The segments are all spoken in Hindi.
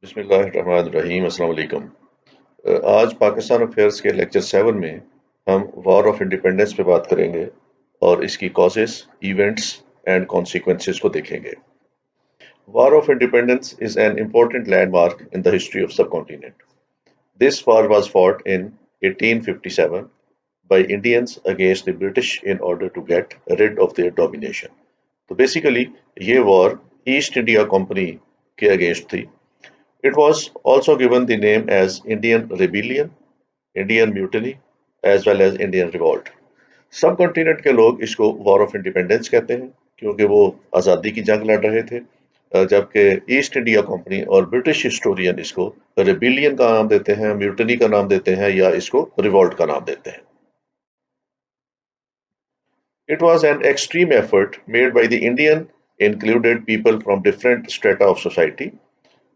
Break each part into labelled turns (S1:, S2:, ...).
S1: बिस्मिल्लाहिर्रहमानिर्रहीम अस्सलाम वालेकुम। आज पाकिस्तान अफेयर्स के लेक्चर 7 में हम वॉर ऑफ इंडिपेंडेंस पे बात करेंगे और इसकी कॉजेस, इवेंट्स एंड कॉन्सिक्वेंसेस को देखेंगे। War of independence is an important landmark in the history of subcontinent. This war was fought in 1857 by Indians against the British in order to get rid of their domination. तो बेसिकली ये वॉर ईस्ट इंडिया कंपनी के अगेंस्ट थी। It was also given the name as Indian Rebellion, Indian Mutiny, as well as Indian Revolt. सब कॉन्टिनेंट के लोग इसको वॉर ऑफ इंडिपेंडेंस कहते हैं क्योंकि वो आज़ादी की जंग लड़ रहे थे, जबकि ईस्ट इंडिया कंपनी और ब्रिटिश हिस्टोरियन इसको रिबिलियन का नाम देते हैं, म्यूटनी का नाम देते हैं या इसको रिवोल्ट का नाम देते हैं। It was an extreme effort made by the Indian included people from different strata of society.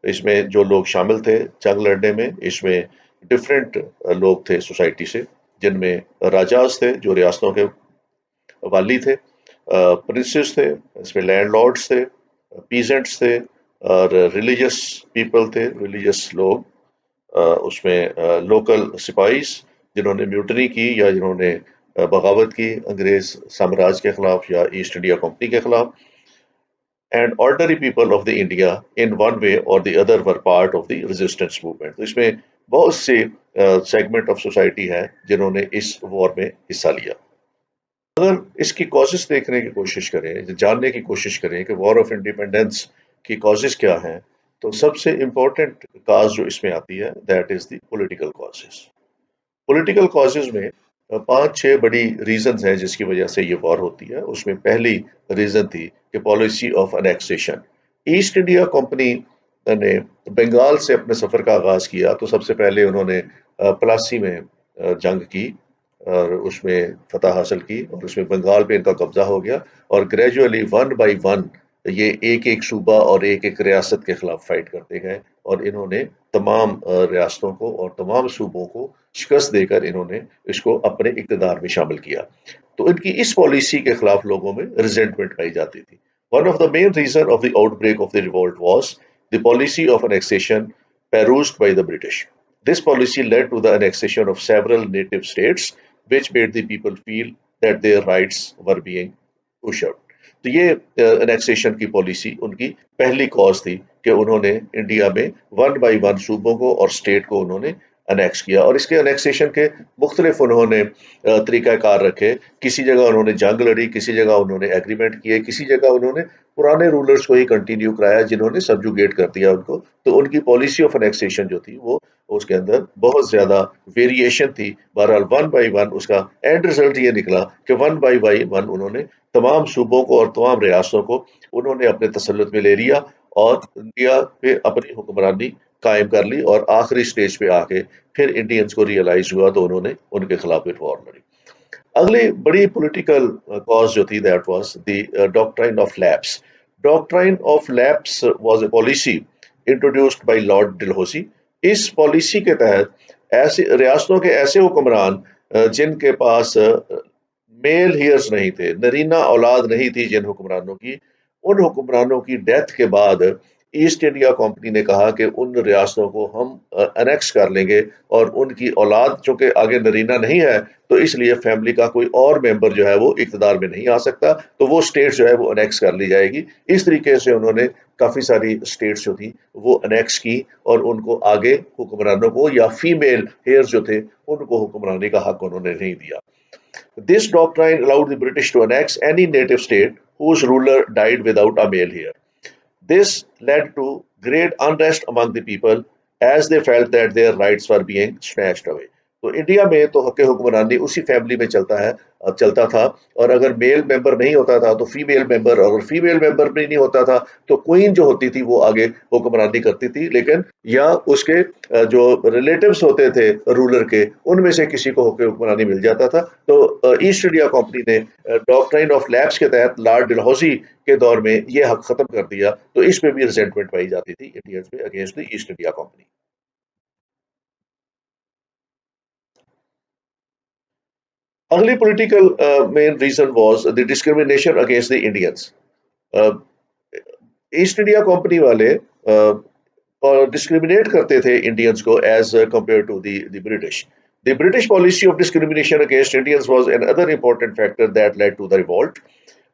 S1: इसमें जो लोग शामिल थे जंग लड़ने में, इसमें डिफरेंट लोग थे सोसाइटी से, जिनमें राजाज थे जो रियासतों के वाली थे, प्रिंसेस थे, इसमें लैंडलॉर्ड्स थे, पीजेंट्स थे और रिलीजियस पीपल थे, रिलीजियस लोग, उसमें लोकल सिपाहीज जिन्होंने म्यूटनी की या जिन्होंने बगावत की अंग्रेज साम्राज्य के खिलाफ या ईस्ट इंडिया कंपनी के खिलाफ, and ordinary people of the India in one way or the other were part of the resistance movement. तो इसमें बहुत से सेगमेंट ऑफ सोसाइटी है जिन्होंने इस वॉर में हिस्सा लिया। अगर इसकी कॉजेस देखने की कोशिश करें, जानने की कोशिश करें कि वॉर ऑफ इंडिपेंडेंस की कॉजेस क्या हैं, तो सबसे इम्पोर्टेंट काज जो इसमें आती है that is the political causes. Political causes में पांच छह बड़ी रीजंस हैं जिसकी वजह से ये वॉर होती है। उसमें पहली रीजन थी कि policy of annexation. East India company ने बंगाल से अपने सफर का आगाज किया तो सबसे पहले उन्होंने प्लासी में जंग की और उसमें फतह हासिल की और उसमें बंगाल पे इनका कब्जा हो गया और ग्रेजुअली वन बाय वन ये एक एक सूबा और एक एक रियासत के खिलाफ फाइट करते गए और इन्होंने तमाम रियासतों को और तमाम सूबों को शिकस्त देकर इन्होंने इसको अपने इक़्तिदार में शामिल किया। तो इनकी इस पॉलिसी के खिलाफ लोगों में रिजेंटमेंट पाई जाती थी। One of the main reason of the outbreak of the revolt was the policy of annexation perused by the British. This policy led to the annexation of several native states, which made the people feel that their rights were being usurped. तो ये एनेक्सेशन की पॉलिसी उनकी पहली कॉज थी कि उन्होंने इंडिया में वन बाई वन सूबों को और स्टेट को उन्होंने अनेक्स किया और इसके अनेक्सेशन के मुख्तलिफ उन्होंने तरीक़ाकार रखे। किसी जगह उन्होंने जंग लड़ी, किसी जगह उन्होंने एग्रीमेंट किए, किसी जगह उन्होंने पुराने रूलर्स को ही कंटिन्यू कराया जिन्होंने सब्जुगेट कर दिया उनको। तो उनकी पॉलिसी ऑफ अनेक्सेशन जो थी वो उसके अंदर बहुत ज्यादा वेरिएशन थी। बहरहाल वन बाई वन उसका एंड रिजल्ट ये निकला कि वन बाई वन उन्होंने तमाम सूबों को और तमाम रियासतों को उन्होंने अपने तसल्लुत में ले लिया और इंडिया पे अपनी हुक्मरानी कायम कर ली और आखिरी स्टेज पे आके फिर इंडियंस को रियलाइज हुआ तो उन्होंने उनके खिलाफ फिर वॉर लड़ी। अगली बड़ी पॉलिटिकल कॉज जो थी that was the doctrine of lapse. Doctrine of lapse was a policy introduced by Lord Dalhousie. इस पॉलिसी के तहत ऐसे रियासतों के ऐसे हुक्मरान जिनके पास मेल हियर्स नहीं थे, नरीना औलाद नहीं थी जिन हुक्मरानों की, उन हुक्मरानों की डेथ के बाद ईस्ट इंडिया कंपनी ने कहा कि उन रियासतों को हम अनेक्स कर लेंगे और उनकी औलाद चूंकि आगे नरीना नहीं है तो इसलिए फैमिली का कोई और मेंबर जो है वो इक़्तिदार में नहीं आ सकता, तो वो स्टेट जो है वो अनेक्स कर ली जाएगी। इस तरीके से उन्होंने काफ़ी सारी स्टेट्स जो थी वो अनेक्स की और उनको आगे हुक्मरानों को या फीमेल हेयर्स जो थे उनको हुक्मरानी का हक उन्होंने नहीं दिया। This doctrine allowed the British to annex any native state whose ruler died without a male heir. This led to great unrest among the people as they felt that their rights were being snatched away. तो इंडिया में तो हक हुक्मरानी उसी फैमिली में चलता था और अगर मेल मेंबर नहीं होता था तो फीमेल मेंबर, और अगर फीमेल मेंबर भी नहीं होता था तो क्वीन जो होती थी वो आगे हुक्मरानी करती थी, लेकिन या उसके जो रिलेटिव्स होते थे रूलर के उनमें से किसी को हुक्मरानी मिल जाता था। तो ईस्ट इंडिया कंपनी ने डॉक्ट्राइन ऑफ लैप्स के तहत लॉर्ड डलहौसी के दौर में ये हक खत्म कर दिया। तो इसमें भी रिजेंटमेंट पाई जाती थी इंडियंस में against the East India company. अगली political main reason was the discrimination against the Indians. East India company वाले और डिस्क्रिमिनेट करते थे इंडियंस को as compared to the British. The British policy of discrimination against Indians was another important factor that led to the revolt.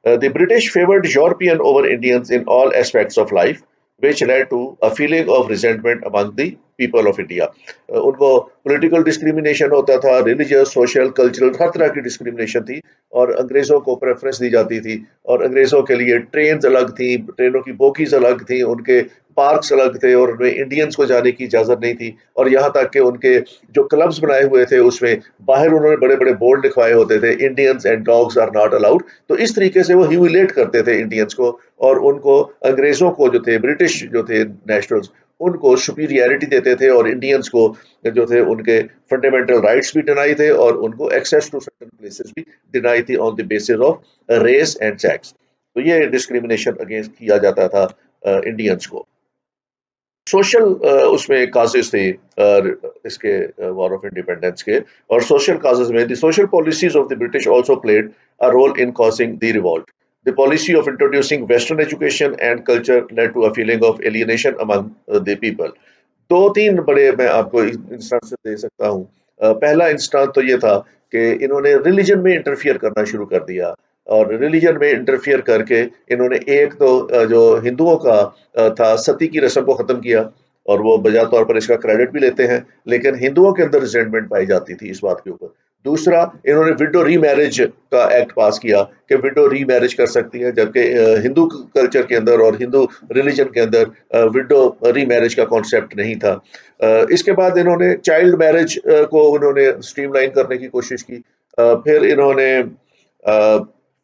S1: The British favored European over Indians in all aspects of life, which led to a feeling of resentment among the people of India. उनको पॉलिटिकल डिस्क्रिमिनेशन होता था, रिलीजियस, सोशल, कल्चरल, हर तरह की डिस्क्रिमिनेशन थी और अंग्रेज़ों को प्रेफरेंस दी जाती थी और अंग्रेज़ों के लिए ट्रेन्स अलग थी, ट्रेनों की बोगीज अलग थी, उनके पार्क्स अलग थे और उनमें इंडियंस को जाने की इजाज़त नहीं थी और यहाँ तक कि उनके जो क्लब्स बनाए हुए थे उसमें बाहर उन्होंने बड़े-बड़े बोर्ड लिखवाए होते थे, Indians and dogs are not allowed. तो इस तरीके से वो ह्यूमिलेट करते थे इंडियंस को और उनको अंग्रेज़ों को जो थे ब्रिटिश जो थे नेशनल्स उनको सुपीरियरिटी देते थे और इंडियंस को जो थे उनके फंडामेंटल राइट्स भी डिनाई थे और उनको एक्सेस टू सर्टेन प्लेसेस भी डिनाई थी on the basis of race and sex. तो ये डिस्क्रिमिनेशन अगेंस्ट किया जाता था इंडियंस को. सोशल उसमें काजेज थे इसके वॉर ऑफ इंडिपेंडेंस के और सोशल काजेज में the social policies of the British also played a role in causing the revolt. The policy of introducing Western education and culture led to a feeling of alienation among the people. दो तीन बड़े मैं आपको इंस्टांस दे सकता हूँ. पहला इंस्टांस तो ये था कि इन्होंने रिलीजन में इंटरफियर करना शुरू कर दिया और रिलीजन में इंटरफियर करके इन्होंने एक तो जो हिंदुओं का था सती की रस्म को खत्म किया और वो बजा तौर पर इसका क्रेडिट भी लेते हैं लेकिन हिंदुओं के अंदर रिजेंटमेंट पाई जाती थी इस बात के ऊपर. दूसरा इन्होंने विडो रीमैरिज का एक्ट पास किया कि विडो रीमैरिज कर सकती है जबकि हिंदू कल्चर के अंदर और हिंदू रिलीजन के अंदर विडो रीमैरिज का कॉन्सेप्ट नहीं था. इसके बाद इन्होंने चाइल्ड मैरिज को उन्होंने स्ट्रीमलाइन करने की कोशिश की. फिर इन्होंने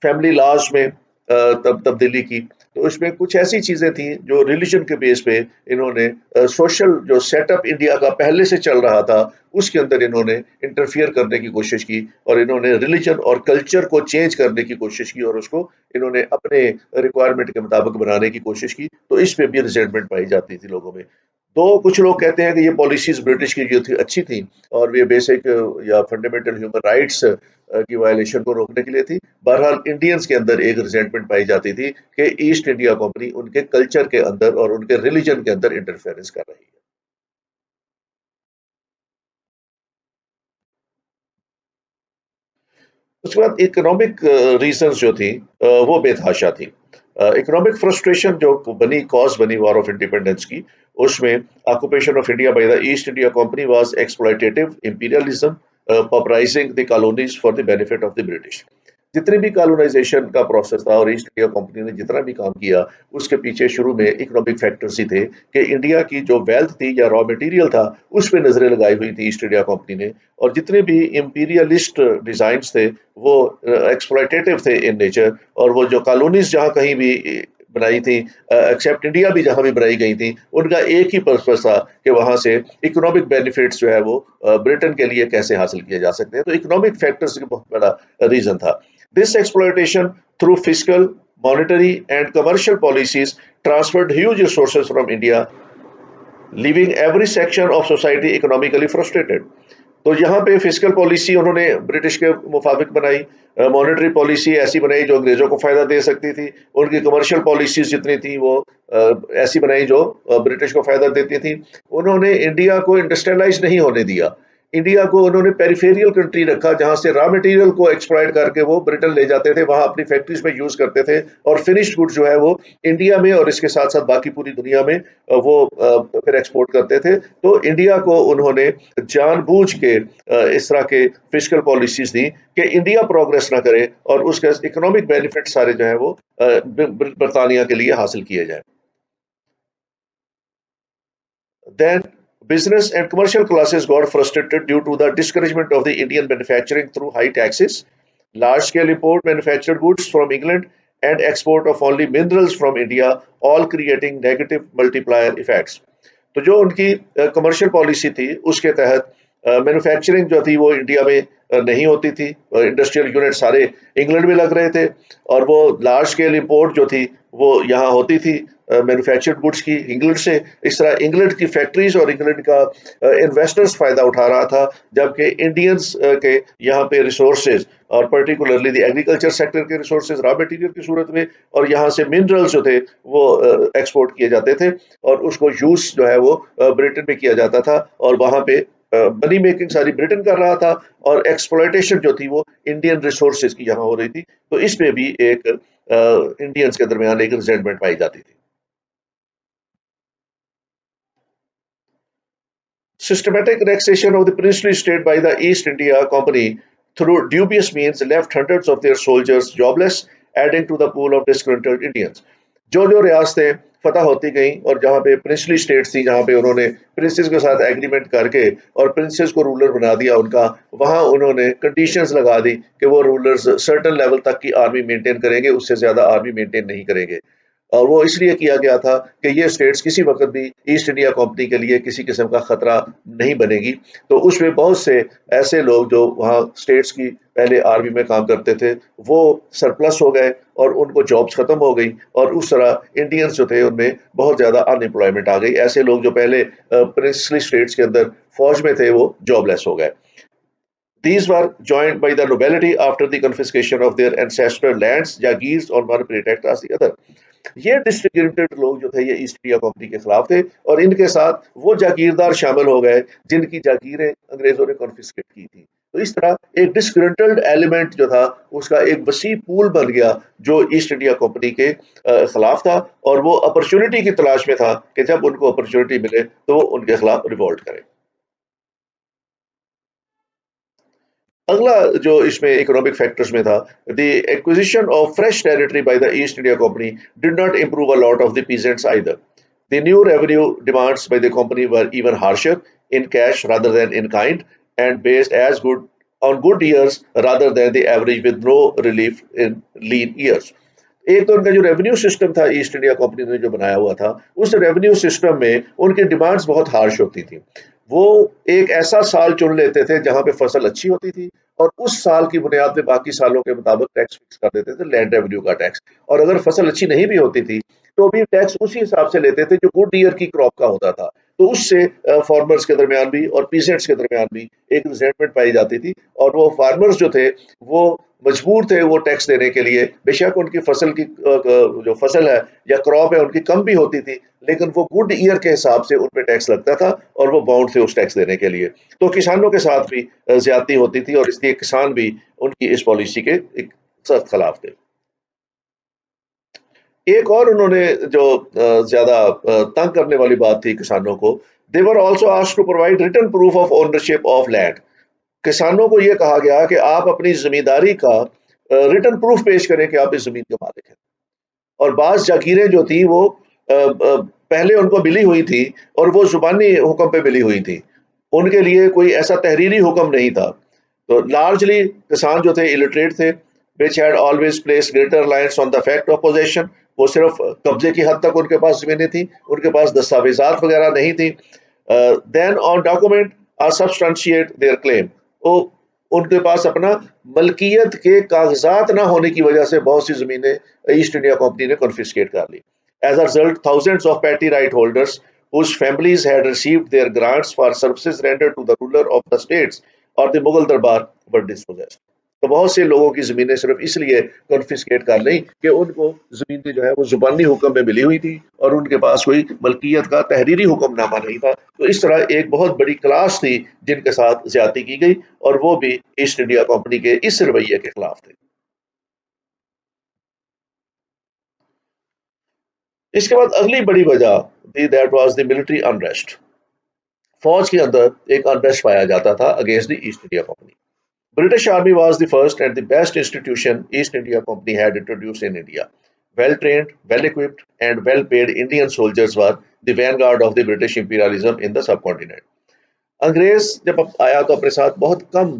S1: फैमिली लॉज में तब्दीली की. तो इसमें कुछ ऐसी चीजें थी जो रिलीजन के बेस पे इन्होंने सोशल जो सेटअप इंडिया का पहले से चल रहा था उसके अंदर इन्होंने इंटरफियर करने की कोशिश की और इन्होंने रिलीजन और कल्चर को चेंज करने की कोशिश की और उसको इन्होंने अपने रिक्वायरमेंट के मुताबिक बनाने की कोशिश की. तो इस पे भी रिजेंटमेंट पाई जाती थी लोगों में. तो कुछ लोग कहते हैं कि ये पॉलिसीज ब्रिटिश की जो थी अच्छी थी और ये बेसिक या फंडामेंटल ह्यूमन राइट्स की वायलेशन को रोकने के लिए थी. बहरहाल इंडियंस के अंदर एक रिजेंटमेंट पाई जाती थी कि ईस्ट इंडिया कंपनी उनके कल्चर के अंदर और उनके रिलीजन के अंदर इंटरफेरेंस कर रही है. उसके बाद इकोनॉमिक रीजंस जो थी वो बेतहाशा थी. इकोनॉमिक फ्रस्ट्रेशन जो बनी कॉज बनी वॉर ऑफ इंडिपेंडेंस की उसमें occupation of India by the East India company was exploitative imperialism pauperising the colonies for the benefit of the British. जितने भी कॉलोनाइजेशन का प्रोसेस था और ईस्ट इंडिया कंपनी ने जितना भी काम किया उसके पीछे शुरू में इकोनॉमिक फैक्टर्स ही थे कि इंडिया की जो वेल्थ थी या रॉ मटेरियल था उस पर नजरें लगाई हुई थी ईस्ट इंडिया कंपनी ने और जितने भी इंपीरियलिस्ट डिजाइन थे वो एक्सप्लॉयटेटिव थे इन नेचर और वो जो कॉलोनीज जहाँ कहीं भी बनाई थी एक्सेप्ट इंडिया भी जहां भी बनाई गई थी उनका एक ही पर्पस था कि वहां से इकोनॉमिक बेनिफिट्स जो है वो ब्रिटेन के लिए कैसे हासिल किए जा सकते हैं. तो इकोनॉमिक फैक्टर्स का बहुत बड़ा रीजन था. This exploitation through fiscal, monetary and commercial policies transferred huge resources from India, leaving every section of society economically frustrated. तो यहाँ पे फिजिकल पॉलिसी उन्होंने ब्रिटिश के मुताबिक बनाई, मॉनेटरी पॉलिसी ऐसी बनाई जो अंग्रेजों को फायदा दे सकती थी, उनकी कमर्शियल पॉलिसीज जितनी थी वो ऐसी बनाई जो ब्रिटिश को फायदा देती थी. उन्होंने इंडिया को इंडस्ट्रियलाइज नहीं होने दिया. इंडिया को उन्होंने पेरिफेरियल कंट्री रखा जहां से रॉ मटेरियल को एक्सप्लॉइट करके वो ब्रिटेन ले जाते थे, वहां अपनी फैक्ट्रीज में यूज करते थे और फिनिश्ड गुड जो है वो इंडिया में और इसके साथ साथ बाकी पूरी दुनिया में वो फिर एक्सपोर्ट करते थे. तो इंडिया को उन्होंने जानबूझ के इस तरह के फिजिकल पॉलिसीज दी कि इंडिया प्रोग्रेस ना करे और उसके इकोनॉमिक बेनिफिट सारे जो है वो बरतानिया के लिए हासिल किए जाए. Then business and commercial classes got frustrated due to the discouragement of the Indian manufacturing through high taxes, large-scale import manufactured goods from England, and export of only minerals from India, all creating negative multiplier effects. तो जो उनकी कमर्शियल पॉलिसी थी उसके तहत मैन्युफैक्चरिंग जो थी वो इंडिया में नहीं होती थी। इंडस्ट्रियल यूनिट सारे इंग्लैंड में लग रहे थे और वो लार्ज स्केल इंपोर्ट जो थी वो यहाँ होती थी मैन्युफैक्चर्ड गुड्स की इंग्लैंड से। इस तरह इंग्लैंड की फैक्ट्रीज और इंग्लैंड का इन्वेस्टर्स फायदा उठा रहा था, जबकि इंडियंस के यहाँ पे रिसोर्सेज और पर्टिकुलरली द एग्रीकल्चर सेक्टर के रिसोर्सेज रॉ मटेरियल की सूरत में और यहाँ से मिनरल्स जो थे वो एक्सपोर्ट किए जाते थे और उसको यूज जो है वो ब्रिटेन में किया जाता था और वहाँ पे मनी मेकिंग सारी ब्रिटेन कर रहा था और एक्सप्लॉयटेशन जो थी वो इंडियन रिसोर्सेज की यहाँ हो रही थी। तो इसमें भी एक इंडियंस के दरमियान एक रिजेंटमेंट पाई जाती थी। Systematic annexation of the princely state by the East India Company through dubious means left hundreds of their soldiers jobless, adding to the pool of disgruntled Indians. जो जो रियासतें फतह होती गईं और जहाँ पे प्रिंसली स्टेट्स थी, जहाँ पे उन्होंने प्रिंसेस के साथ एग्रीमेंट करके और प्रिंसेस को रूलर बना दिया उनका, वहाँ उन्होंने कंडीशंस लगा दी कि वो रूलर्स सर्टन लेवल तक की आर्मी मेंटेन करेंगे, उससे ज़्यादा आर्मी मेंटेन नहीं करेंगे। और वो इसलिए किया गया था कि ये स्टेट्स किसी वक्त भी ईस्ट इंडिया कंपनी के लिए किसी किस्म का खतरा नहीं बनेगी। तो उसमें बहुत से ऐसे लोग जो वहाँ स्टेट्स की पहले आर्मी में काम करते थे वो सरप्लस हो गए और उनको जॉब्स खत्म हो गई और उस तरह इंडियंस जो थे उनमें बहुत ज़्यादा अनएम्प्लॉयमेंट आ गई। ऐसे लोग जो पहले प्रिंसली स्टेट्स के अंदर फौज में थे वो जॉबलेस हो गए। These were joined by the nobility after the confiscation of their ancestral lands, jagirs on one pretext as the other। ये डिस्ट्रीब्यूटेड लोग जो थे ये ईस्ट इंडिया कंपनी के खिलाफ थे और इनके साथ वो जागीरदार शामिल हो गए जिनकी जागीरें अंग्रेजों ने कॉन्फिस्केट की थी। तो इस तरह एक डिस्ग्रंटल्ड एलिमेंट जो था उसका एक वसी पूल बन गया जो ईस्ट इंडिया कंपनी के खिलाफ था और वो अपॉर्चुनिटी की तलाश में था कि जब उनको अपॉर्चुनिटी मिले तो वो उनके खिलाफ रिवोल्ट करें। अगला जो इसमें इकोनॉमिक फैक्टर्स में था, the acquisition of fresh territory bye the East India company did not improve a lot of the peasants either. The new revenue demands by the company were even harsher in cash rather than in kind and based as good on good years rather than the average with no relief in lean years. एक तो उनका जो रेवेन्यू सिस्टम था ईस्ट इंडिया कंपनी ने जो बनाया हुआ था उस रेवेन्यू सिस्टम में उनकी डिमांड्स बहुत हार्श होती थी। वो एक ऐसा साल चुन लेते थे जहां पे फसल अच्छी होती थी और उस साल की बुनियाद पे बाकी सालों के मुताबिक टैक्स फिक्स कर देते थे, लैंड रेवेन्यू का टैक्स। और अगर फसल अच्छी नहीं भी होती थी तो भी टैक्स उसी हिसाब से लेते थे जो गुड ईयर की क्रॉप का होता था। तो उससे फार्मर्स के दरमियान भी और पीसेंट्स के दरमियान भी एक रिजेंटमेंट पाई जाती थी और वो फार्मर्स जो थे वो मजबूर थे वो टैक्स देने के लिए। बेशक उनकी फसल की जो फसल है या क्रॉप है उनकी कम भी होती थी लेकिन वो गुड ईयर के हिसाब से उन पे टैक्स लगता था और वो बाउंड थे उस टैक्स देने के लिए। तो किसानों के साथ भी ज्यादती होती थी और इसलिए किसान भी उनकी इस पॉलिसी के एक सख्त खिलाफ थे। एक और उन्होंने जो ज्यादा तंग करने वाली बात थी किसानों को, they were also asked to provide written proof of ownership of land. किसानों को यह कहा गया कि आप अपनी जमींदारी का रिटन प्रूफ पेश करें कि आप इस जमीन के मालिक हैं। और बाज जागीरें जो थी वो पहले उनको मिली हुई थी और वो जुबानी हुक्म पे मिली हुई थी, उनके लिए कोई ऐसा तहरीरी हुक्म नहीं था। तो लार्जली किसान जो थे इलिटरेट थे, which had always place greater reliance on the fact of possession. वो सिर्फ कब्जे की हद तक उनके पास जमीनें थी, उनके पास दस्तावेजात वगैरह नहीं थी। Then on document are substantiate their claim. वो उनके पास अपना मलकियत के कागजात ना होने की वजह से बहुत सी जमीनें ईस्ट इंडिया कंपनी ने कॉन्फिस्केट कर ली। As a result thousands of petty right holders whose families had received their grants for services rendered to the ruler of the states or the Mughal Darbar were dispossessed। तो बहुत से लोगों की जमीनें सिर्फ इसलिए कॉन्फिस्केट कर ली कि उनको जमीनें जो है वो जुबानी हुक्म में मिली हुई थी और उनके पास कोई मलकियत का तहरीरी हुक्मनामा नहीं था। तो इस तरह एक बहुत बड़ी क्लास थी जिनके साथ ज्यादती की गई और वो भी ईस्ट इंडिया कंपनी के इस रवैये के खिलाफ थे। इसके बाद अगली बड़ी वजह थी that was the military unrest. फौज के अंदर एक अनरेस्ट पाया जाता था against the East India company. British Army was the first and the best institution East India Company had introduced in India. Well trained, well equipped, and well paid Indian soldiers were the vanguard of the British imperialism in the subcontinent. अंग्रेज जब आया तो अपने साथ बहुत कम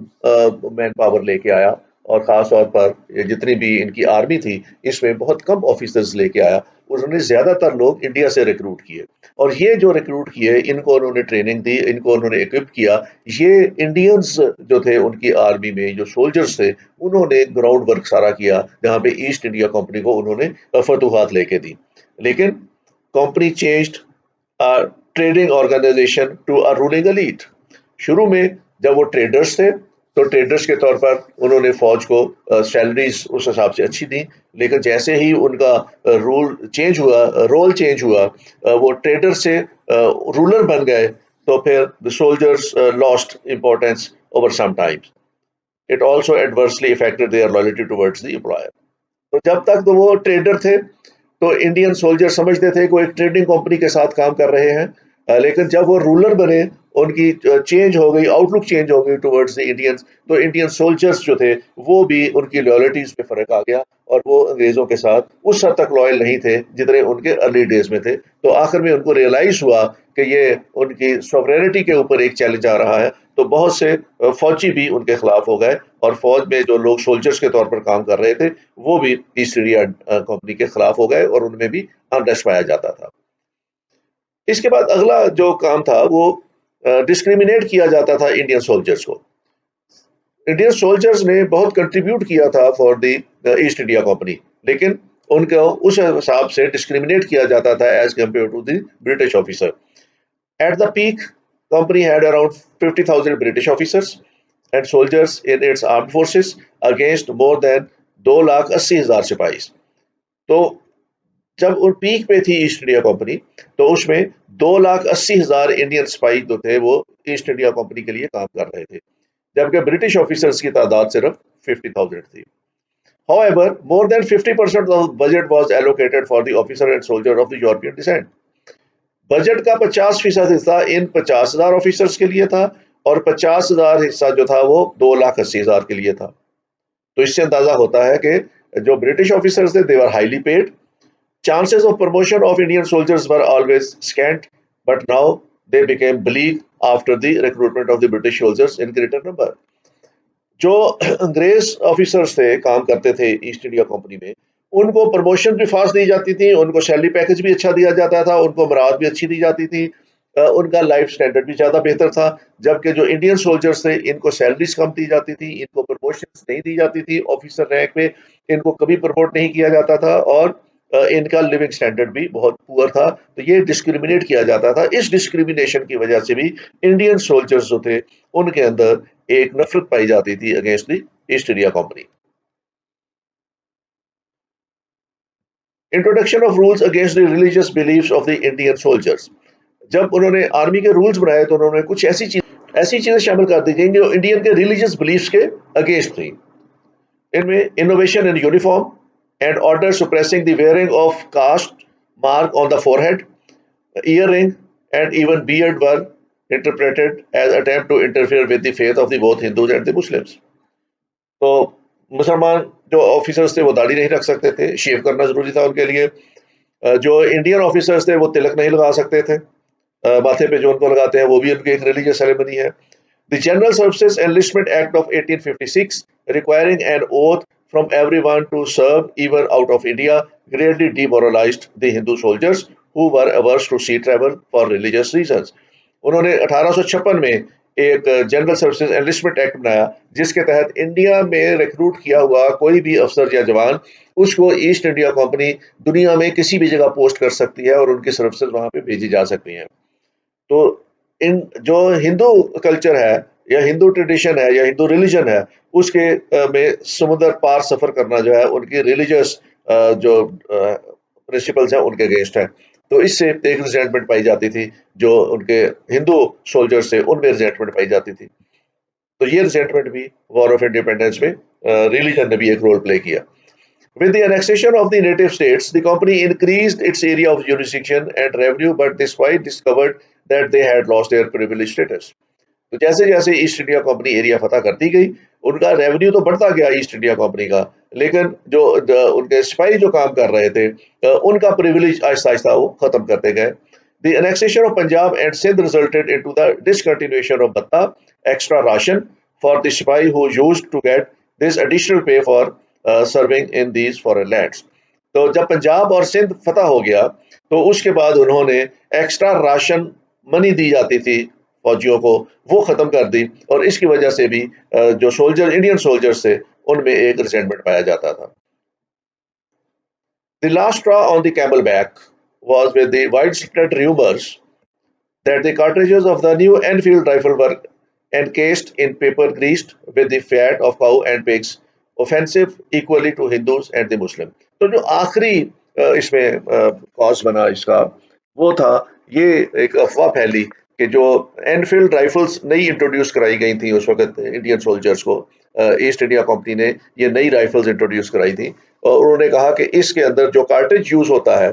S1: मैन पावर लेके आया और ख़ास तौर पर ये जितनी भी इनकी आर्मी थी, इसमें बहुत कम ऑफिसर्स लेके आया। उन्होंने ज़्यादातर लोग इंडिया से रिक्रूट किए और ये जो रिक्रूट किए, इनको उन्होंने ट्रेनिंग दी, इनको उन्होंने इक्विप किया। ये इंडियंस जो थे उनकी आर्मी में जो सोल्जर्स थे, उन्होंने ग्राउंड वर्क सारा किया, जहाँ पे ईस्ट इंडिया कंपनी को उन्होंने फतूहात लेके दी। लेकिन company changed trading organisation to a ruling elite. शुरू में जब वो ट्रेडर्स थे, तो ट्रेडर्स के तौर पर उन्होंने फौज को सैलरीज उस हिसाब से अच्छी दी। लेकिन जैसे ही उनका रूल चेंज हुआ, रोल चेंज हुआ, वो ट्रेडर से रूलर बन गए, तो फिर the soldiers lost importance over some times. It also adversely affected their loyalty towards the employer. तो जब तक तो वो ट्रेडर थे, तो इंडियन सोल्जर समझते थे कि वो एक ट्रेडिंग कंपनी के साथ काम कर रहे हैं। लेकिन जब वो रूलर बने, उनकी चेंज हो गई, आउटलुक चेंज हो गई टुवर्ड्स द इंडियंस, तो इंडियन सोल्जर्स जो थे, वो भी उनकी लॉयल्टीज पे फर्क आ गया और वो अंग्रेजों के साथ उस हद तक लॉयल नहीं थे जितने उनके अर्ली डेज में थे। तो आखिर में उनको रियलाइज हुआ कि ये उनकी सॉवरेनिटी के ऊपर एक चैलेंज आ रहा है। तो बहुत से फौजी भी उनके खिलाफ हो गए और फौज में जो लोग सोल्जर्स के तौर पर काम कर रहे थे, वो भी ईस्ट इंडिया कंपनी के खिलाफ हो गए और उनमें भी अनरेस्ट पाया जाता था। इसके बाद अगला जो काम था, वो डिस्क्रिमिनेट किया जाता था इंडियन सोल्जर्स को। इंडियन सोल्जर्स ने बहुत कंट्रीब्यूट किया था for the East India Company, लेकिन उनको उस हिसाब से डिस्क्रिमिनेट किया जाता था as compare to the British officer. At the peak, company had around 50,000 British officers and soldiers in its armed forces against more than 2,80,000 सिपाही। तो जब उन पीक पे थी ईस्ट इंडिया कंपनी, तो उसमें 2,80,000 इंडियन सिपाही जो थे, वो ईस्ट इंडिया कंपनी के लिए काम कर रहे थे, जबकि ब्रिटिश ऑफिसर्स की तादाद सिर्फ 50,000 थी। However, more than 50% of the budget was allocated for the officer and soldier of the European descent. Budget का 50% हिस्सा इन 50,000 ऑफिसर्स के लिए था और 50,000 हिस्सा जो था वो 2,80,000 के लिए था। तो इससे अंदाजा होता है कि जो ब्रिटिश ऑफिसर्स थे, they were highly paid. Chances of promotion of Indian soldiers were always scant, but now they became bleak after the recruitment of the British soldiers in greater number. जो अंग्रेज ऑफिसर्स थे, काम करते थे ईस्ट इंडिया कंपनी में, उनको प्रमोशन भी फास्ट दी जाती थी, उनको सैलरी पैकेज भी अच्छा दिया जाता था, उनको मराद भी अच्छी दी जाती थी, उनका लाइफ स्टैंडर्ड भी ज़्यादा बेहतर था। जबकि जो इंडियन सोल्जर्स थे, इनको सैलरीज कम दी जाती थी, इनको प्रमोशन नहीं दी जाती थी, ऑफिसर रैंक पे इनको कभी प्रमोट नहीं किया जाता था और इनका लिविंग स्टैंडर्ड भी बहुत पुअर था। तो ये डिस्क्रिमिनेट किया जाता था। इस डिस्क्रिमिनेशन की वजह से भी इंडियन सोल्जर्स जो थे, उनके अंदर एक नफरत पाई जाती थी against the East India company. Introduction of rules against the religious beliefs of the Indian soldiers. जब उन्होंने आर्मी के रूल्स बनाए, तो उन्होंने कुछ ऐसी चीजें शामिल कर दी गई जो इंडियन के रिलीजियस बिलीफ्स के अगेंस्ट थी। इनमें innovation in uniform and order suppressing the wearing of caste mark on the forehead, earring, and even beard were interpreted as attempt to interfere with the faith of the both Hindus and the Muslims. तो मुसलमान जो ऑफिसर्स थे, वो दाढ़ी नहीं रख सकते थे, शेव करना जरूरी था उनके लिए। जो इंडियन ऑफिसर्स थे, वो तिलक नहीं लगा सकते थे, माथे पे जो उनको लगाते हैं वो भी उनकी एक रिलीजियस सेरेमनी है। The General Services Enlistment Act of 1856, requiring an oath from everyone to serve even out of India, greatly demoralized the Hindu soldiers who were averse to sea travel for religious reasons. उन्होंने 1856 में एक जनरल सर्विसेज एनलिस्टमेंट एक्ट बनाया, जिसके तहत इंडिया में रिक्रूट किया हुआ कोई भी अफसर या जवान, उसको ईस्ट इंडिया कंपनी दुनिया में किसी भी जगह पोस्ट कर सकती है और उनकी सर्विसेज वहां पे भेजी जा सकती हैं। तो इन जो हिंदू कल्चर है या हिंदू ट्रेडिशन है या हिंदू रिलीजन है, उसके में समुद्र पार सफर करना जो है, उनकी रिलीजियस जो प्रिंसिपल्स हैं उनके अगेंस्ट है। तो इससे एक रिजेंटमेंट पाई जाती थी, जो उनके हिंदू सोल्जर्स थे उनमें रिजेंटमेंट पाई जाती थी। तो ये रिजेंटमेंट भी वॉर ऑफ इंडिपेंडेंस में रिलीजन ने भी एक रोल प्ले किया। With the annexation of the native states, the company increased its area of jurisdiction and revenue, but despite discovered that they had lost their privileged status. तो जैसे जैसे ईस्ट इंडिया कंपनी एरिया फतह करती गई, उनका रेवेन्यू तो बढ़ता गया ईस्ट इंडिया कंपनी का, लेकिन उनके सिपाही जो काम कर रहे थे, उनका प्रिविलेज आहिस्ता आहिस्ता वो खत्म करते गए। The annexation of Punjab and Sindh resulted into the discontinuation of bhatta, extra ration for the sipahi who used to get this additional pay for serving in these foreign lands. तो जब पंजाब और सिंध फतह हो गया तो उसके बाद उन्होंने एक्स्ट्रा राशन मनी दी जाती थी फौजियों को, वो खत्म कर दी, और इसकी वजह से भी जो सोल्जर इंडियन सोल्जर्स थे उनमें एक रिसेंटमेंट पाया जाता था। The last straw on the camel back was with the widespread rumors that the cartridges of the new Enfield rifle were encased in paper greased with the fat of cow and pigs, offensive equally to Hindus and the Muslim। तो जो आखिरी इसमें कॉज बना इसका वो था, ये एक अफवाह फैली कि जो एनफील्ड राइफल्स नई इंट्रोड्यूस कराई गई थी उस वक्त इंडियन सोल्जर्स को, ईस्ट इंडिया कंपनी ने ये नई राइफल्स इंट्रोड्यूस कराई थी, और उन्होंने कहा कि इसके अंदर जो कार्ट्रिज यूज होता है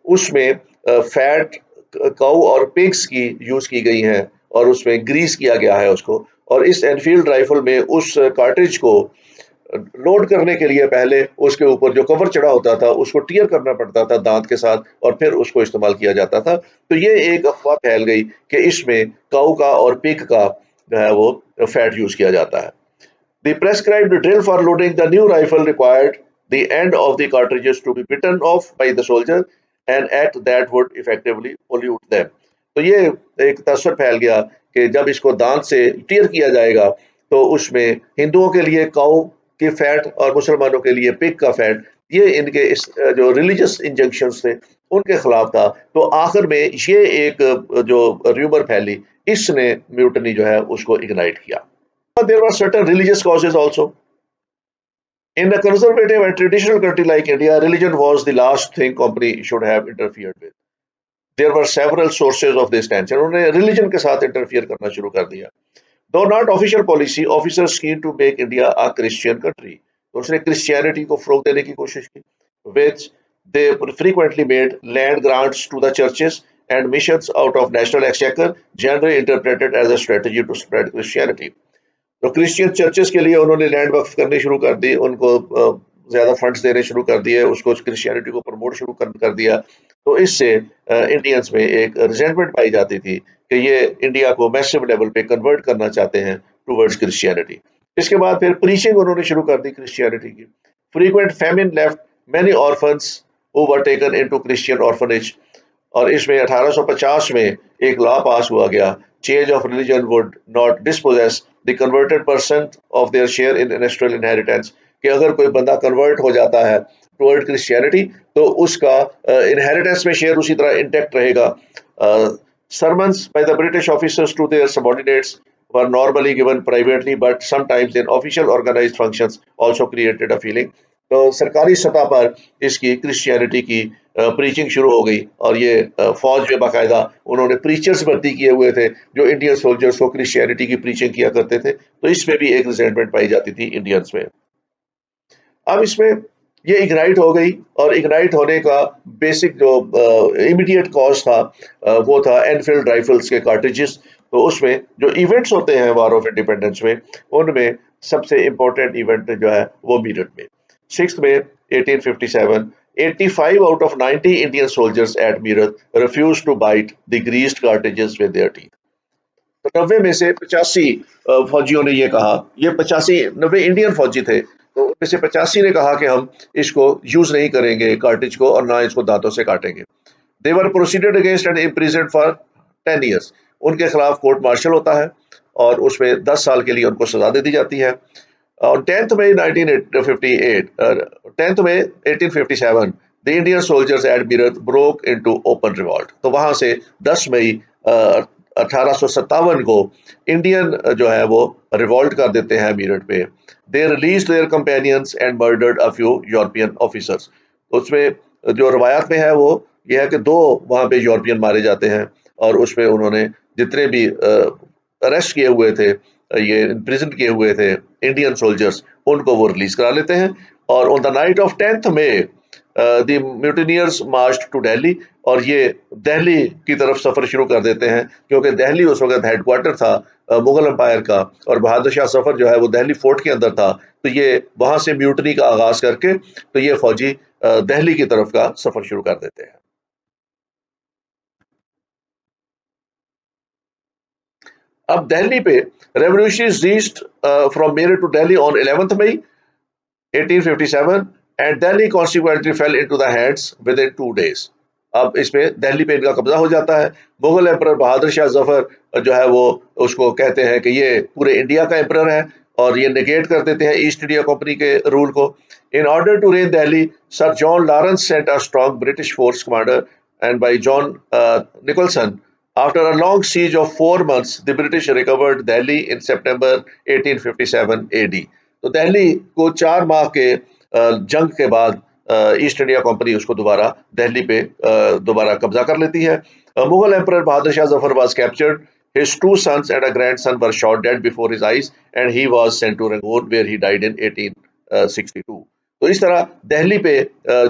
S1: उसमें फैट काऊ और पिग्स की यूज की गई है, और उसमें ग्रीस किया गया है उसको। और इस एनफील्ड राइफल में उस कार्ट्रिज को लोड करने के लिए पहले उसके ऊपर जो कवर चढ़ा होता था उसको टीयर करना पड़ता था दांत के साथ, और फिर उसको इस्तेमाल किया जाता था। तो ये एक अफवाह फैल गई कि इसमें काऊ का और पिग का जो है वो फैट यूज किया जाता है। The prescribed drill for loading the new rifle required the end of the cartridges to be bitten off by the soldier, and act that would effectively pollute them। तो ये एक तसर फैल गया कि जब इसको दांत से टीयर किया जाएगा तो उसमें हिंदुओं के लिए काऊ के फैट और मुसलमानों के लिए पिग का फैट, ये इनके इस जो रिलीजियस इंजंक्शंस थे उनके खिलाफ था। तो आखिर में ये एक जो र्यूमर फैली, इसने म्यूटनी जो है उसको इग्नाइट किया। There were certain religious causes also. In a conservative and traditional country like India, religion was the last thing company should have interfered with. There were several sources of this tension. उन्होंने religion के साथ interfere करना शुरू कर दिया। Though not official policy, officers keen to make India a Christian country। तो उसने Christianity को फरोग देने की कोशिश की, which they frequently made land grants to the churches and missions out of national exchequer, generally interpreted as a strategy to spread Christianity। तो क्रिश्चियन चर्चेस के लिए उन्होंने लैंड वक्फ करनी शुरू कर दी, उनको ज्यादा फंड्स देने शुरू कर दिए, उसको क्रिश्चियनिटी को प्रमोट शुरू कर दिया। तो इससे इंडियंस में एक रिजेंटमेंट पाई जाती थी कि ये इंडिया को मैसिव लेवल पे कन्वर्ट करना चाहते हैं टूवर्ड्स क्रिश्चियनिटी। इसके बाद फिर प्रीचिंग उन्होंने शुरू कर दी क्रिश्चियनिटी की। Frequent famine left many orphans who were taken into Christian orphanage, और इसमें 1850 में एक लॉ पास हुआ गया, change of religion would not dispossess the converted person of their share in ancestral inheritance, कि अगर कोई बंदा कन्वर्ट हो जाता है टुवर्ड क्रिश्चियनिटी तो उसका इनहेरिटेंस में शेयर उसी तरह इंटैक्ट रहेगा। Sermons by the British officers to their subordinates were normally given privately, but sometimes in official organized functions also created a feeling। तो सरकारी सतह पर इसकी क्रिश्चियनिटी की प्रीचिंग शुरू हो गई, और ये फौज में बाकायदा उन्होंने प्रीचर्स भर्ती किए हुए थे जो इंडियन सोल्जर्स को क्रिश्चियनिटी की प्रीचिंग किया करते थे। तो इसमें भी एक रिजेंटमेंट पाई जाती थी इंडियंस में। अब इसमें ये इग्नाइट हो गई, और इग्नाइट होने का बेसिक जो इमीडिएट कॉज था वो था एनफील्ड राइफल्स के कार्ट्रिजेस। तो उसमें जो इवेंट्स होते हैं वार ऑफ इंडिपेंडेंस में, उनमें सबसे इम्पोर्टेंट इवेंट जो है वो मीरठ में 6 मई 1857, 85 out of 90 Indian soldiers at Meerut refuse to bite the greased cartridges with their teeth. तो 90 में से 85 फौजियों ने ये कहा, ये 85 90 इंडियन फौजी थे, तो उनमें से 85 ने कहा कि हम इसको यूज नहीं करेंगे कार्टिज को, और ना इसको दांतों से काटेंगे। They were proceeded against and imprison for 10 years. उनके खिलाफ कोर्ट मार्शल होता है और उसमें 10 साल के लिए उनको सजा दे दी जाती है। On 10th May 1958, 10th May 1857, the Indian soldiers at Meerut broke into open revolt। तो वहां से 10 मई 1857 को इंडियन जो है वो रिवॉल्ट कर देते हैं मीरठ पे। They release there companions and murdered a few European officers. उसमें जो रवायात में है वो ये है कि 2 वहां पे यूरोपियन मारे जाते हैं, और उसमें उन्होंने जितने भी अरेस्ट किए हुए थे, ये इम्प्रिजन किए हुए थे इंडियन सोल्जर्स, उनको वो रिलीज करा लेते हैं। और on the night of 10th May the mutineers march to Delhi, और ये दिल्ली की तरफ सफर शुरू कर देते हैं, क्योंकि दिल्ली उस वक्त हेडक्वार्टर था मुगल एम्पायर का, और बहादुर शाह सफर जो है वो दिल्ली फोर्ट के अंदर था। तो ये वहां से म्यूटनी का आगाज करके तो ये फौजी दिल्ली की तरफ का सफर शुरू कर देते हैं। अब दिल्ली पे revolution reached from Meerut to Delhi on 11th May 1857 and Delhi consequently fell into the hands within 2 days. अब इसमें दिल्ली पे इनका कब्जा हो जाता है। मुगल एम्परर बहादुर शाह जफर जो है वो उसको कहते हैं कि ये पूरे इंडिया का एम्परर है और ये नेगेट कर देते हैं ईस्ट इंडिया कंपनी के रूल को। In order to reign Delhi, sir John Lawrence sent a strong British force commander and by John Nicholson. After a long siege of 4 months, the British recovered Delhi in September 1857 AD. तो दिल्ली को 4 माह के जंग के बाद ईस्ट इंडिया कंपनी उसको दोबारा दिल्ली पे दोबारा कब्जा कर लेती है। Mughal emperor Bahadur Shah Zafar was captured. His 2 sons and a grandson were shot dead before his eyes, and he was sent to Rangoon, where he died in 1862. तो इस तरह दिल्ली पे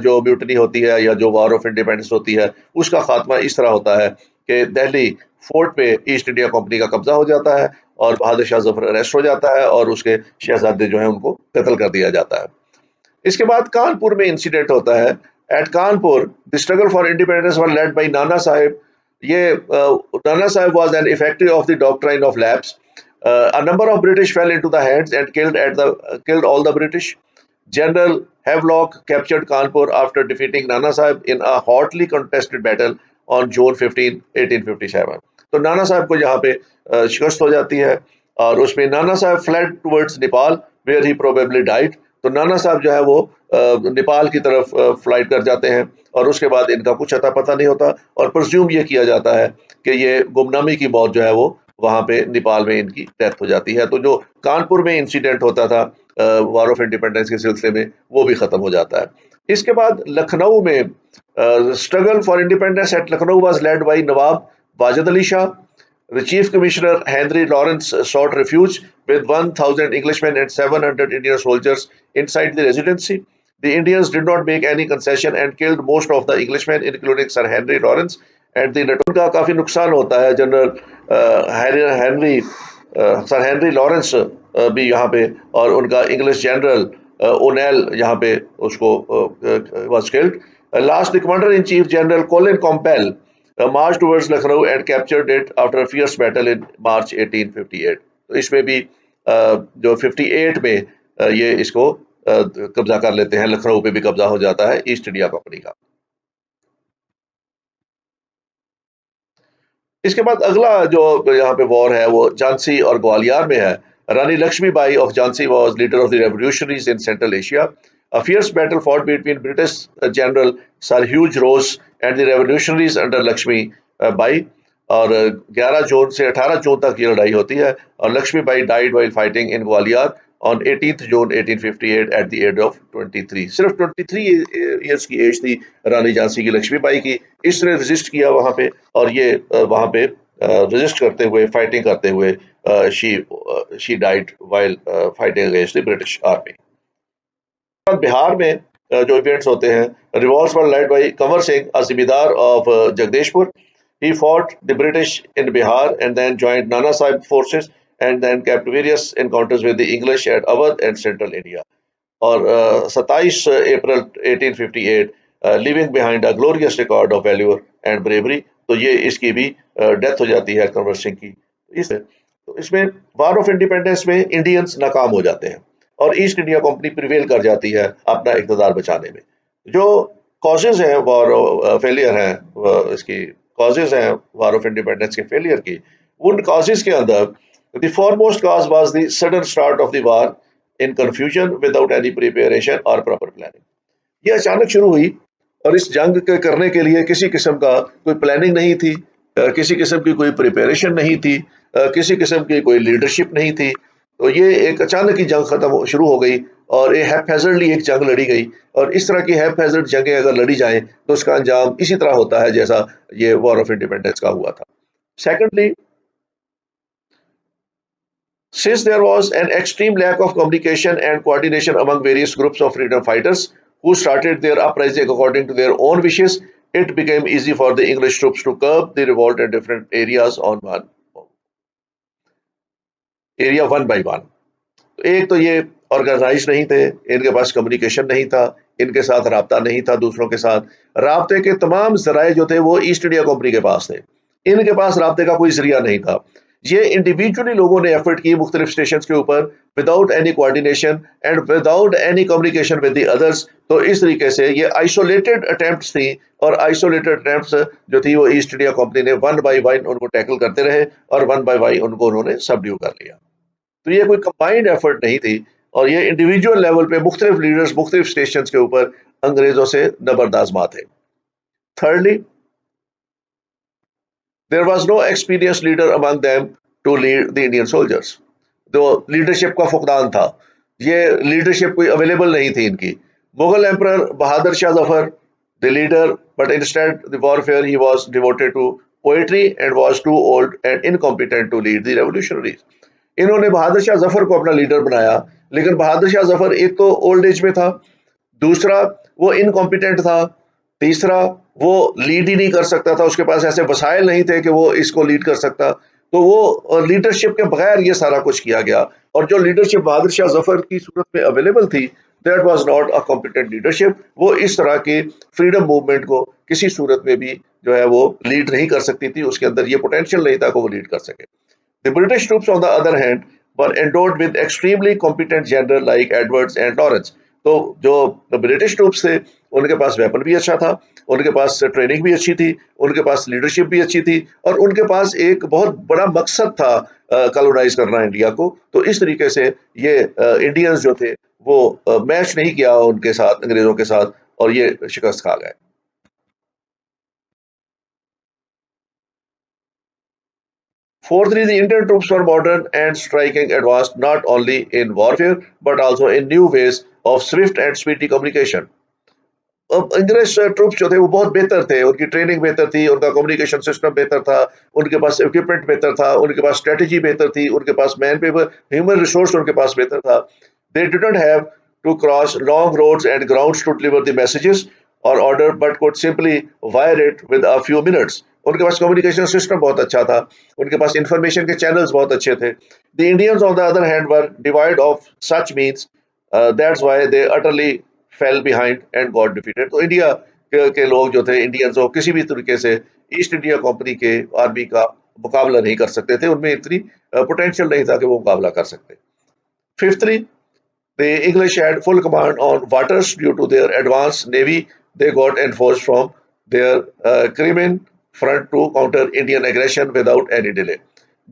S1: जो म्यूटनी होती है या जो वॉर ऑफ इंडिपेंडेंस होती है उसका खात्मा इस तरह होता है कि दिल्ली फोर्ट पे ईस्ट इंडिया कंपनी का कब्जा हो जाता है और बहादुर शाह जफर अरेस्ट हो जाता है और उसके शहजादे जो है उनको कत्ल कर दिया जाता है। इसके बाद कानपुर में इंसिडेंट होता है। At Kanpur the struggle for independence were led by Nana Sahib. ये Nana Sahib was an effective of the doctrine of lapse. A number of British fell into the hands and killed all the British. General Havelock captured Kanpur after defeating Nana Sahib in a hotly contested battle on June 15, 1857. तो नाना साहब को यहाँ पे शिकस्त हो जाती है और उसमें Nana Sahab fled towards Nepal where he probably died. तो नाना साहब जो है वो नेपाल की तरफ फ्लाइट कर जाते हैं और उसके बाद इनका कुछ अता पता नहीं होता और प्रज्यूम ये किया जाता है कि ये गुमनामी की मौत जो है वो वहां पे नेपाल में इनकी डेथ हो जाती है। तो जो कानपुर में इंसिडेंट होता था वॉर ऑफ इंडिपेंडेंस के सिलसिले में वो भी खत्म हो जाता है। इसके बाद लखनऊ में struggle for independence at Lucknow was led by Nawab Wajid Ali Shah. The chief commissioner Henry Lawrence sought refuge with 1,000 Englishmen and 700 Indian soldiers inside the residency. The Indians did not make any concession and killed most of the Englishmen, including Sir Henry Lawrence. And the उनका काफी नुकसान होता है। General Henry sir Henry Lawrence भी यहाँ पे और उनका इंग्लिश जनरल ओनेल यहाँ पे उसको was killed. Last, the commander in chief General Colin Campbell marched towards Lucknow and captured it after a fierce battle in March 1858. तो इसमें भी जो 58 में ये इसको कब्जा कर लेते हैं। लखनऊ पे भी कब्जा हो जाता है ईस्ट इंडिया कंपनी का। इसके बाद अगला जो यहाँ पे वॉर है वो झांसी और ग्वालियर में है। Rani Lakshmibai of Jhansi was leader of the revolutionaries in central Asia. A fierce battle fought between British General Sir Hugh Ross and the revolutionaries under Lakshmi Bai और 11 जून से 18 जून तक ये लड़ाई होती है और Lakshmi Bai died while fighting in Gwalior on 18th June 1858 at the age of 23। सिर्फ 23 इयर्स की एज थी रानी झांसी की लक्ष्मी बाई की। इसने रेजिस्ट किया वहां पे और ये वहां पे रेजिस्ट करते हुए फाइटिंग करते हुए she died while fighting against the British Army। Bihar में जो इवेंट्स होते हैं revolts were led by Kunwar Singh a zamindar of Jagdishpur. He fought the British in Bihar and then joined Nana Sahib forces and then kept various encounters with the English at Awadh and Central India। और 27 April 1858 living behind a glorious record of valour and bravery. तो ये इसकी भी डेथ हो जाती है कंवर सिंह की। तो इसमें वॉर ऑफ इंडिपेंडेंस में इंडियंस नाकाम हो जाते हैं और ईस्ट इंडिया कंपनी प्रिवेल कर जाती है अपना इक़्तिदार बचाने में। जो कॉजेज हैं वॉर फेलियर हैं इसकी कॉजेज हैं वॉर ऑफ इंडिपेंडेंस के फेलियर की, उन कॉजेज के अंदर the foremost cause was the sudden start of the war in confusion without any preparation और प्रॉपर प्लानिंग। ये अचानक शुरू हुई और इस जंग के करने के लिए किसी किस्म का कोई प्लानिंग नहीं थी, किसी किस्म की कोई प्रिपरेशन नहीं थी, किसी किस्म की कोई लीडरशिप नहीं थी। तो ये एक अचानक ही जंग खत्म शुरू हो गई और ये हैफेजर्डली एक जंग लड़ी गई और इस तरह की हैफेजर्ड जंगें अगर लड़ी जाएं तो उसका अंजाम इसी तरह होता है जैसा ये वॉर ऑफ इंडिपेंडेंस का हुआ था। Secondly, since there was an extreme lack of communication and coordination among various groups of freedom fighters who started their uprising according to their own wishes, it became easy for the English troops to curb the revolt in different areas on one by one। एक तो ये ऑर्गेनाइज नहीं थे, इनके पास कम्युनिकेशन नहीं था, इनके साथ राब्ता नहीं था दूसरों के साथ। राब्ते के तमाम जराए जो थे वो ईस्ट इंडिया कंपनी के पास थे, इनके पास राब्ते का कोई जरिया नहीं था। ये इंडिविजुअली लोगों ने एफर्ट की मुख्तलिफ स्टेशन के ऊपर without any coordination and without any communication with the others. तो इस तरीके से ये आइसोलेटेड अटेम्प्ट्स थी, और आइसोलेटेड अटेम्प्ट्स जो थी वो ईस्ट इंडिया कंपनी ने वन बाय वन उनको टैकल करते रहे, और वन बाय वन उनको उन्होंने सबड्यू कर लिया। तो ये कोई कंबाइंड एफर्ट नहीं थी, और ये इंडिविजुअल लेवल पे मुख्तलिफ लीडर्स मुख्तलिफ स्टेशन के ऊपर अंग्रेजों से जबरदस्त थे। Thirdly, there was no experienced leader among them to lead the Indian soldiers. तो लीडरशिप का फुकदान था, ये लीडरशिप कोई अवेलेबल नहीं थी इनकी। Mughal emperor Bahadur Shah Zafar, the leader, but instead the warfare he was devoted to poetry and was too old and incompetent to lead the revolutionaries. इन्होंने बहादुर शाह जफर को अपना लीडर बनाया, लेकिन बहादुर शाह जफर एक तो ओल्ड एज में था, दूसरा वो इनकॉम्पिटेंट था, तीसरा वो लीड ही नहीं कर सकता था, उसके पास ऐसे वसाइल नहीं थे कि वो इसको लीड कर सकता। तो वो लीडरशिप के बगैर ये सारा कुछ किया गया, और जो लीडरशिप बहादुर शाह जफर की सूरत में अवेलेबल थी, that was not a competent leadership. वो इस तरह के फ्रीडम मूवमेंट को किसी सूरत में भी जो है वो लीड नहीं कर सकती थी, उसके अंदर ये पोटेंशियल नहीं था कि वो लीड कर सके। The British troops, on the other hand, were endowed with extremely competent generals like Edwards and Lawrence. तो जो ब्रिटिश ट्रूप्स थे, उनके पास वेपन भी अच्छा था, उनके पास ट्रेनिंग भी अच्छी थी, उनके पास लीडरशिप भी अच्छी थी, और उनके पास एक बहुत बड़ा मकसद था कॉलोनाइज करना इंडिया को। तो इस तरीके से ये इंडियंस जो थे वो मैच नहीं किया उनके साथ, अंग्रेजों के साथ, और ये शिकस्त खा गए। Fourthly, the Indian troops were modern and striking advanced not only in warfare but also in new ways of swift and speedy communication. अब अंग्रेज ट्रूप्स जो थे वो बहुत बेहतर थे, उनकी ट्रेनिंग बेहतर थी, उनका कम्युनिकेशन सिस्टम बेहतर था, उनके पास इक्विपमेंट बेहतर था, उनके पास स्ट्रेटजी बेहतर थी, उनके पास मैन पेपर ह्यूमन रिसोर्स उनके पास बेहतर था। They didn't have to cross long roads and grounds to deliver the messages और order, but could simply wire it with a few minutes. उनके पास कम्युनिकेशन सिस्टम बहुत अच्छा था, उनके पास इंफॉर्मेशन के चैनल्स बहुत अच्छे थे। The Indians on the other hand were divide of such means, that's why they utterly fail behind and got defeated. तो इंडिया के लोग जो थे, इंडियंस वो किसी भी तरीके से ईस्ट इंडिया कंपनी के आर्मी का मुकाबला नहीं कर सकते थे, उनमें इतनी पोटेंशियल नहीं था कि वो मुकाबला कर सकते। Fifthly, the English had full command on waters due to their advanced navy. They got enforced from their Crimean front to counter Indian aggression without any delay.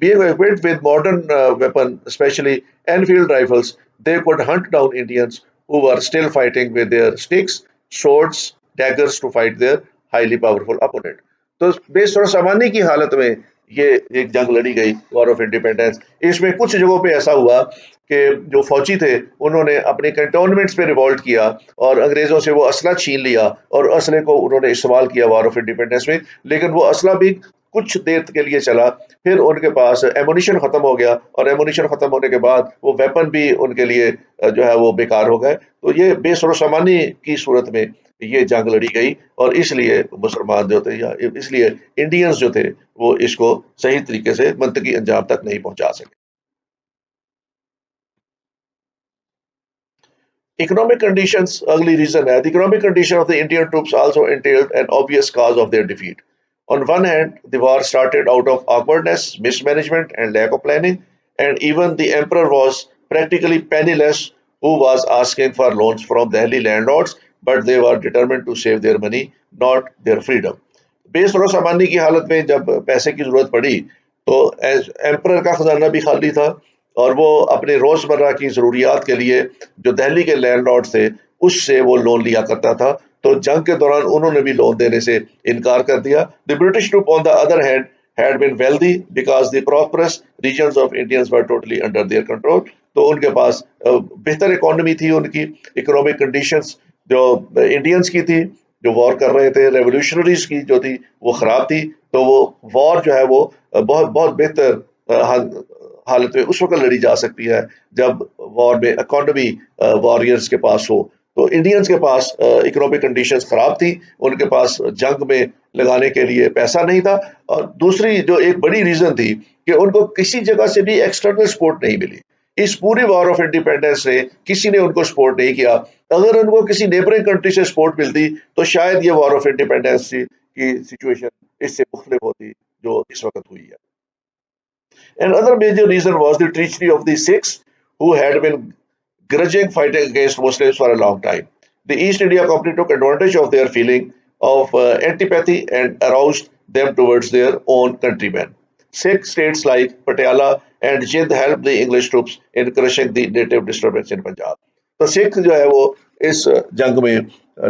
S1: Being equipped with modern weapons, especially Enfield rifles, they could hunt down Indians who were still fighting with their sticks, swords, daggers to fight their highly powerful opponent. तो बेसर सामानी की हालत में ये एक जंग लड़ी गई, वॉर ऑफ इंडिपेंडेंस। इसमें कुछ जगहों पे ऐसा हुआ कि जो फौजी थे उन्होंने अपने कैंटोनमेंट्स पे रिवॉल्ट किया और अंग्रेजों से वो असला छीन लिया और असले को उन्होंने इस्तेमाल किया वॉर ऑफ इंडिपेंडेंस में, लेकिन वो असला भी कुछ देर के लिए चला, फिर उनके पास एमुनिशन खत्म हो गया और एमुनिशन खत्म होने के बाद वो वेपन भी उनके लिए जो है वो बेकार हो गए। तो ये बेसरो सामानी की सूरत में ये जंग लड़ी गई, और इसलिए मुसलमान जो थे या इसलिए इंडियंस जो थे वो इसको सही तरीके से मंतकी अंजाम तक नहीं पहुंचा सके। Economic conditions, ugly reason है. The economic condition of the Indian troops also entailed an obvious cause of their defeat. On one hand, the war started out of awkwardness, mismanagement, and lack of planning, and even the emperor was practically penniless, who was asking for loans from Delhi landlords, but they were determined to save their money, not their freedom. बेसरों सामानी की हालत में जब पैसे की जरूरत पड़ी तो एम्परर का खजाना भी खाली था, और वो अपने रोजमर्रा की जरूरियात के लिए जो दिल्ली के लैंडलॉर्ड थे उससे वो लोन लिया करता था। तो जंग के दौरान उन्होंने भी लोन देने से इनकार कर दिया। The British troop on the other hand had been wealthy because the prosperous regions of Indians were totally under their control. तो उनके पास बेहतर इकोनॉमी थी, उनकी इकोनॉमिक कंडीशंस जो इंडियंस की थी जो वॉर कर रहे थे, रेवोल्यूशनरीज की जो थी वो खराब थी। तो वो वॉर जो है वो बहुत बहुत बेहतर हालत में उस वक्त लड़ी जा सकती है जब वॉर में इकोनॉमी वॉरियर्स के पास हो। तो इंडियंस के पास इकोनॉमिक कंडीशंस खराब थी, उनके पास जंग में लगाने के लिए पैसा नहीं था, और दूसरी जो एक बड़ी रीजन थी कि उनको किसी जगह से भी एक्सटर्नल सपोर्ट नहीं मिली। इस पूरी वॉर ऑफ इंडिपेंडेंस से किसी ने उनको सपोर्ट नहीं किया। अगर उनको किसी नेबरिंग कंट्री से सपोर्ट मिलती तो शायद ये वॉर ऑफ इंडिपेंडेंस की सिचुएशन इससे मुख्तलिफ होती जो इस वक्त हुई है। Another major reason was the treachery of the Sikhs, who had been grudging fighting against Muslims for a long time. The East India Company took advantage of their feeling of antipathy and aroused them towards their own countrymen. Sikh states like Patiala and Jind helped the English troops in crushing the native disturbance in Punjab. तो सिख जो है वो इस जंग में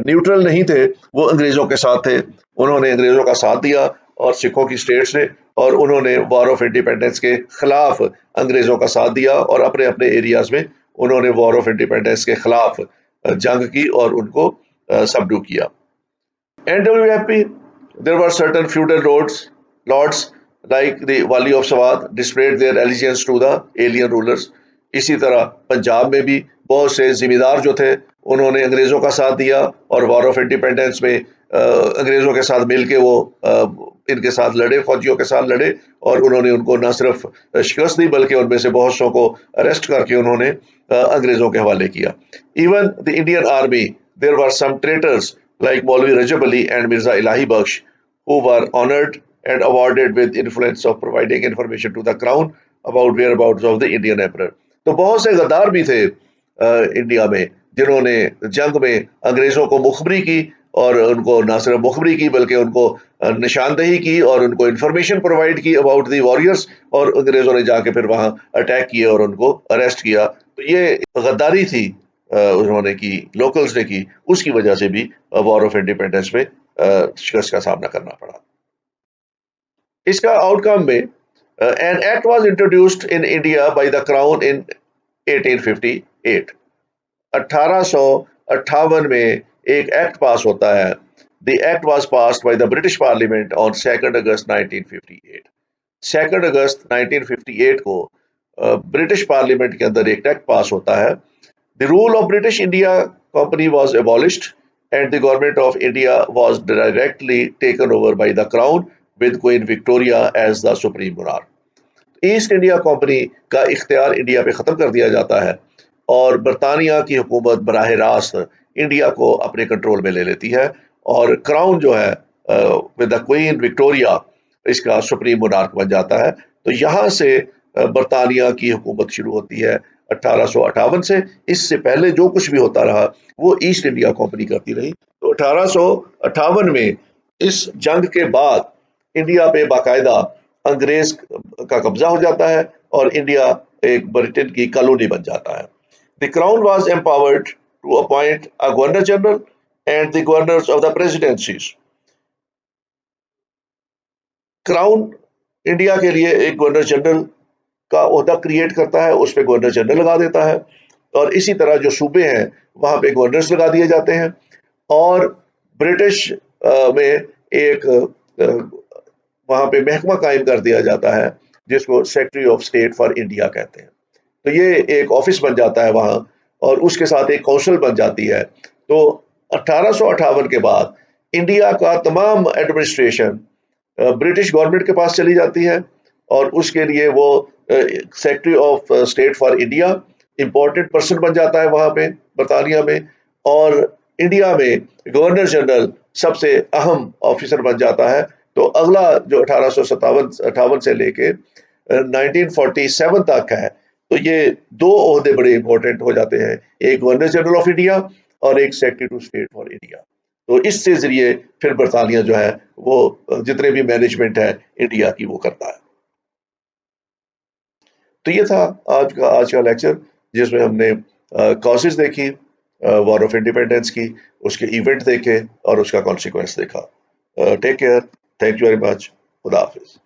S1: न्यूट्रल नहीं थे, वो अंग्रेजों के साथ थे। उन्होंने अंग्रेजों का साथ दिया और सिखों की स्टेट्स ने, और उन्होंने वॉर ऑफ इंडिपेंडेंस के खिलाफ अंग्रेजों का साथ दिया और अपने अपने एरियाज में उन्होंने वॉर ऑफ इंडिपेंडेंस के खिलाफ जंग की और उनको सबडू किया। NWFP, there were certain feudal lords like the Wali of Swat displayed their allegiance to the alien rulers. इसी तरह पंजाब में भी बहुत से जिम्मेदार जो थे उन्होंने अंग्रेजों का साथ दिया और वॉर ऑफ इंडिपेंडेंस में अंग्रेजों के साथ मिलके वो इनके साथ लड़े, फौजियों के साथ लड़े, और उन्होंने उनको न सिर्फ शिकस्त दी बल्कि उनमें से बहुत सौ को अरेस्ट करके उन्होंने अंग्रेजों के हवाले किया। Even the Indian army, there were some traitors like Maulvi Rajab Ali and Mirza Ilahi Bakhsh, who were honored and awarded with influence of providing information to the crown about whereabouts of the Indian emperor. तो बहुत से गद्दार भी थे इंडिया में जिन्होंने जंग में अंग्रेजों को मुखबरी की, और उनको न सिर्फ मुखबरी की बल्कि उनको निशानदेही की और उनको इंफॉर्मेशन प्रोवाइड की अबाउट दी वॉरियर्स, और अंग्रेजों ने जाके फिर वहां अटैक किया और उनको अरेस्ट किया। तो ये गद्दारी थी उन्होंने की, लोकल्स ने की, उसकी वजह से भी वॉर ऑफ इंडिपेंडेंस में शिकस्त का सामना करना पड़ा। इसका आउटकम में an act was introduced in India by the crown in 1858। 1858 में एक एक्ट पास होता है। The act was passed by the British parliament on 2 अगस्त 1958। 2 अगस्त 1958 को ब्रिटिश पार्लियामेंट के अंदर एक एक्ट पास होता है। The rule of British India Company was abolished and the government of India was directly taken over by the Crown with Queen Victoria as the supreme monarch. East India company का इख्तियार इंडिया पे ख़त्म कर दिया जाता है और बरतानिया की हुकूमत बराह रास्त इंडिया को अपने कंट्रोल में ले लेती है, और क्राउन जो है विद द क्वीन विक्टोरिया इसका सुप्रीम मोनार्क बन जाता है। तो यहाँ से बरतानिया की हुकूमत शुरू होती है 1858 से। इससे पहले जो कुछ भी होता रहा वो ईस्ट इंडिया कंपनी करती रही। तो 1858 में इस जंग के बाद इंडिया पे बाकायदा अंग्रेज का कब्जा हो जाता है और इंडिया एक ब्रिटेन की कॉलोनी बन जाता है। The crown was empowered to appoint a governor general and the governors of the presidencies. Crown India के लिए एक गवर्नर जनरल का ओहदा क्रिएट करता है, उस पर गवर्नर जनरल लगा देता है, और इसी तरह जो सूबे हैं वहां पे गवर्नर्स लगा दिए जाते हैं। और ब्रिटिश में एक वहां पे महकमा कायम कर दिया जाता है जिसको secretary of state for India कहते हैं। तो ये एक ऑफिस बन जाता है वहां, और उसके साथ एक काउंसिल बन जाती है। तो 1858 के बाद इंडिया का तमाम एडमिनिस्ट्रेशन ब्रिटिश गवर्नमेंट के पास चली जाती है, और उसके लिए वो secretary of state for India important person बन जाता है वहां पे बरतानिया में, और इंडिया में गवर्नर जनरल सबसे अहम ऑफिसर बन जाता है। तो अगला जो 1857 से लेके 1947 तक है, तो ये दो ओहदे बड़े इंपॉर्टेंट हो जाते हैं, एक गवर्नर जनरल ऑफ इंडिया और एक secretary to state for India. तो इससे जरिए फिर बरतानिया जो है वो जितने भी मैनेजमेंट है इंडिया की वो करता है। तो ये था आज का लेक्चर जिसमें हमने कॉजेज देखी वॉर ऑफ इंडिपेंडेंस की, उसके इवेंट देखे और उसका कॉन्सिक्वेंस देखा। Take care, thank you very much, खुदा हाफिज।